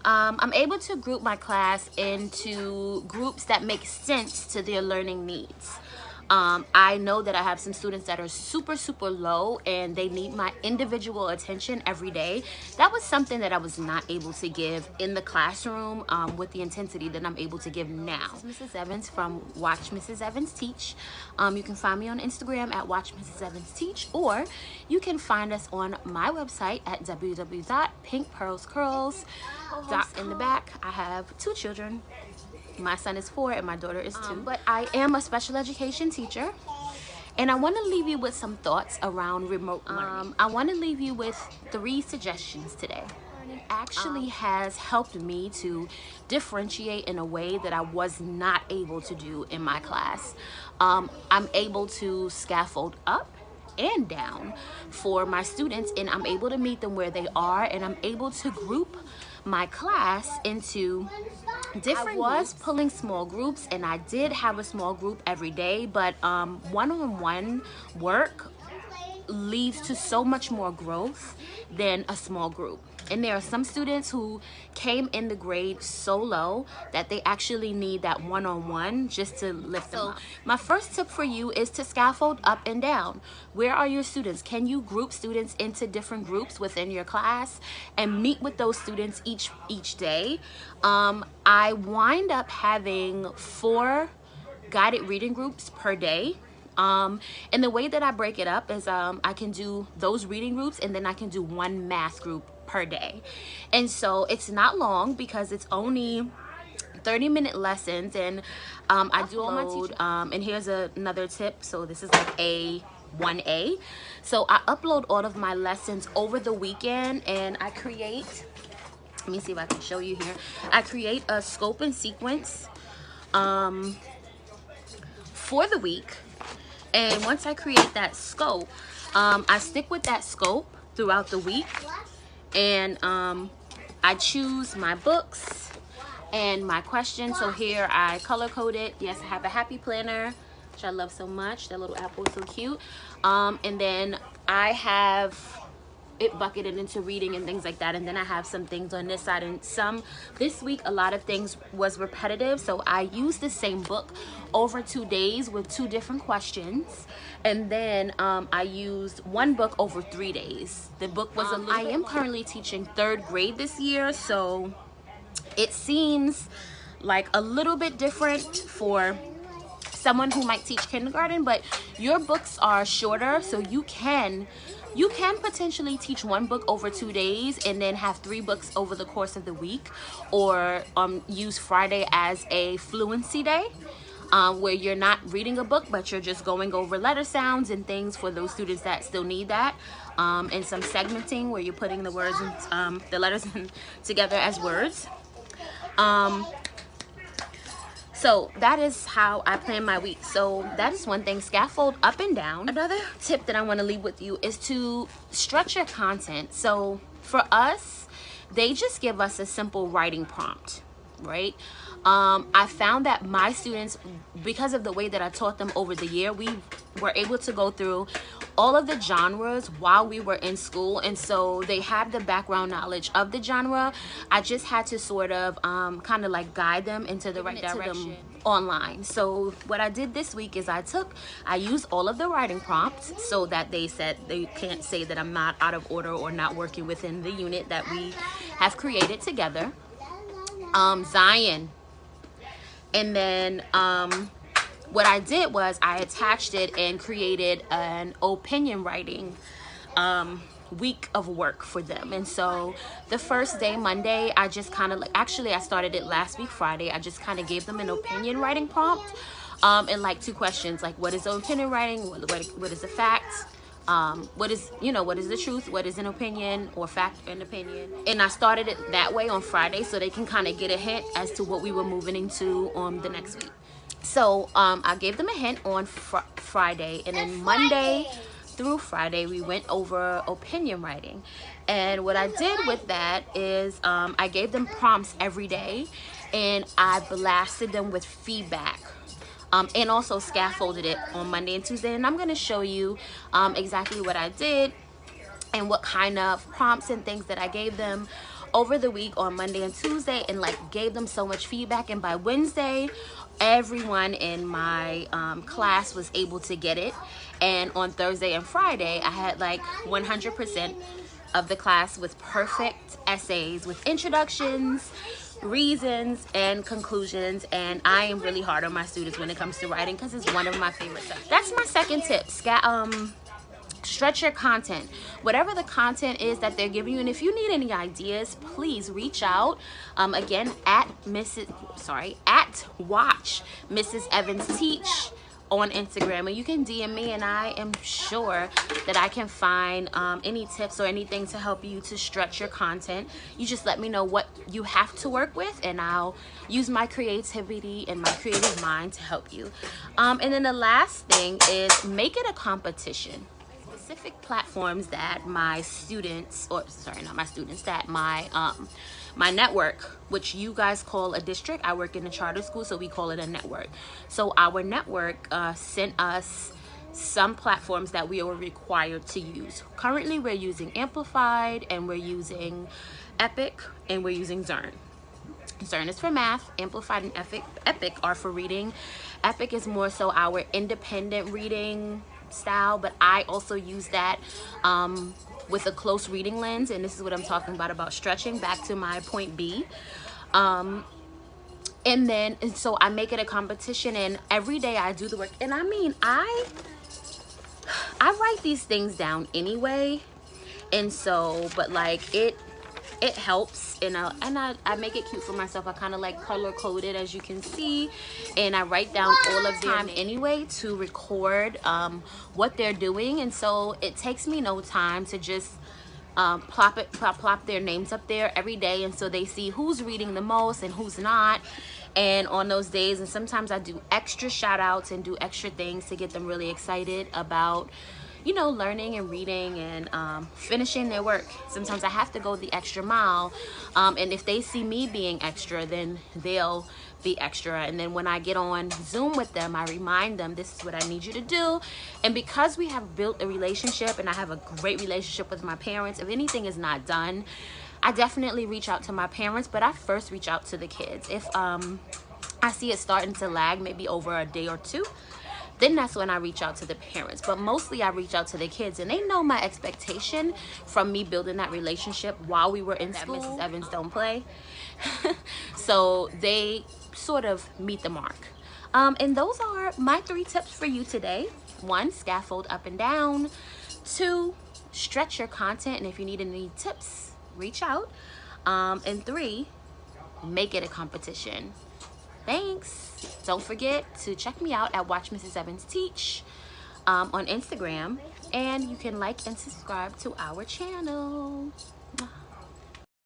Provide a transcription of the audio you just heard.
I'm able to group my class into groups that make sense to their learning needs. I know that I have some students that are super low and they need my individual attention every day. That was something that I was not able to give in the classroom with the intensity that I'm able to give now. This is Mrs. Evans from Watch Mrs. Evans Teach. You can find me on Instagram at Watch Mrs. Evans Teach, or you can find us on my website at www.pinkpearlscurls. In the back, I have 2 children. My son is 4 and my daughter is 2. But I am a special education teacher, and I want to leave you with some thoughts around remote learning. I want to leave you with 3 suggestions today. Learning actually has helped me to differentiate in a way that I was not able to do in my class. I'm able to scaffold up and down for my students, and I'm able to meet them where they are, and I'm able to group my class into different groups. Pulling small groups, and I did have a small group every day, but one-on-one work leads to so much more growth than a small group. And there are some students who came in the grade so low that they actually need that one-on-one just to lift them up. My first tip for you is to scaffold up and down. Where are your students? Can you group students into different groups within your class and meet with those students each day? I wind up having 4 guided reading groups per day. And the way that I break it up is I can do those reading groups, and then I can do 1 math group per day. And so it's not long because it's only 30-minute lessons, and I do all my teaching. And here's another tip. So this is like A1A. So I upload all of my lessons over the weekend, and I create, let me see if I can show you here. I create a scope and sequence for the week. And once I create that scope, I stick with that scope throughout the week. And I choose my books and my questions. So here I color code it. Yes, I have a happy planner, which I love so much. That little apple is so cute. And then I have it bucketed into reading and things like that, and then I have some things on this side, and this week a lot of things was repetitive, so I used the same book over 2 days with 2 different questions, and then I used 1 book over 3 days. The book was I am currently teaching 3rd grade this year, so it seems like a little bit different for someone who might teach kindergarten, but your books are shorter, so you can potentially teach 1 book over 2 days and then have 3 books over the course of the week, or use Friday as a fluency day, where you're not reading a book but you're just going over letter sounds and things for those students that still need that, and some segmenting where you're putting the words and the letters together as words. So that is how I plan my week. So that is one thing, scaffold up and down. Another tip that I want to leave with you is to structure content. So for us, they just give us a simple writing prompt, right? I found that my students, because of the way that I taught them over the year, we were able to go through all of the genres while we were in school, and so they have the background knowledge of the genre. I just had to sort of kind of like guide them into the right direction online. So what I did this week is I used all of the writing prompts so that they can't say that I'm not out of order or not working within the unit that we have created together. Zion. And then what I did was I attached it and created an opinion writing week of work for them. And so the first day, Monday, I just kind of actually I started it last week, Friday. I just kind of gave them an opinion writing prompt and like 2 questions, like what is opinion writing, what is a fact, what is the truth, what is an opinion or fact and opinion. And I started it that way on Friday so they can kind of get a hint as to what we were moving into on the next week. So I gave them a hint on Friday, and then Monday through Friday we went over opinion writing. And what I did with that is I gave them prompts every day, and I blasted them with feedback. And also scaffolded it on Monday and Tuesday. And I'm going to show you exactly what I did and what kind of prompts and things that I gave them over the week on Monday and Tuesday and like gave them so much feedback, and by Wednesday everyone in my class was able to get it. And on Thursday and Friday I had like 100% of the class with perfect essays with introductions, reasons, and conclusions. And I am really hard on my students when it comes to writing because it's one of my favorite subjects. That's my second tip. Stretch your content, whatever the content is that they're giving you. And if you need any ideas, please reach out again at watch Mrs. Evans Teach on Instagram, and you can DM me, and I am sure that I can find any tips or anything to help you to stretch your content. You just let me know what you have to work with, and I'll use my creativity and my creative mind to help you. And then the last thing is make it a competition. Specific platforms that my students, or sorry, not my students, that my network, which you guys call a district, I work in a charter school, so we call it a network. So our network sent us some platforms that we were required to use. Currently we're using Amplified, and we're using Epic, and we're using Zearn. Zearn is for math, Amplified and Epic are for reading. Epic is more so our independent reading style, but I also use that with a close reading lens, and this is what I'm talking about stretching. Back to my point B. And so I make it a competition, and every day I do the work. And I mean, I write these things down anyway, and so, but like it helps, and I make it cute for myself. I kind of like color code it, as you can see, and I write down all of them anyway to record what they're doing. And so it takes me no time to just plop their names up there every day, and so they see who's reading the most and who's not. And on those days, and sometimes I do extra shout outs and do extra things to get them really excited about, you know, learning and reading and finishing their work. Sometimes I have to go the extra mile, and if they see me being extra, then they'll be extra. And then when I get on Zoom with them, I remind them, this is what I need you to do. And because we have built a relationship, and I have a great relationship with my parents, if anything is not done, I definitely reach out to my parents, but I first reach out to the kids. If I see it starting to lag, maybe over a day or two, then that's when I reach out to the parents. But mostly I reach out to the kids, and they know my expectation from me building that relationship while we were in school. Mrs. Evans don't play. So they sort of meet the mark. And those are my 3 tips for you today. 1, scaffold up and down. 2, stretch your content, and if you need any tips, reach out. And 3, make it a competition. Thanks. Don't forget to check me out at Watch Mrs. Evans Teach on Instagram, and you can like and subscribe to our channel.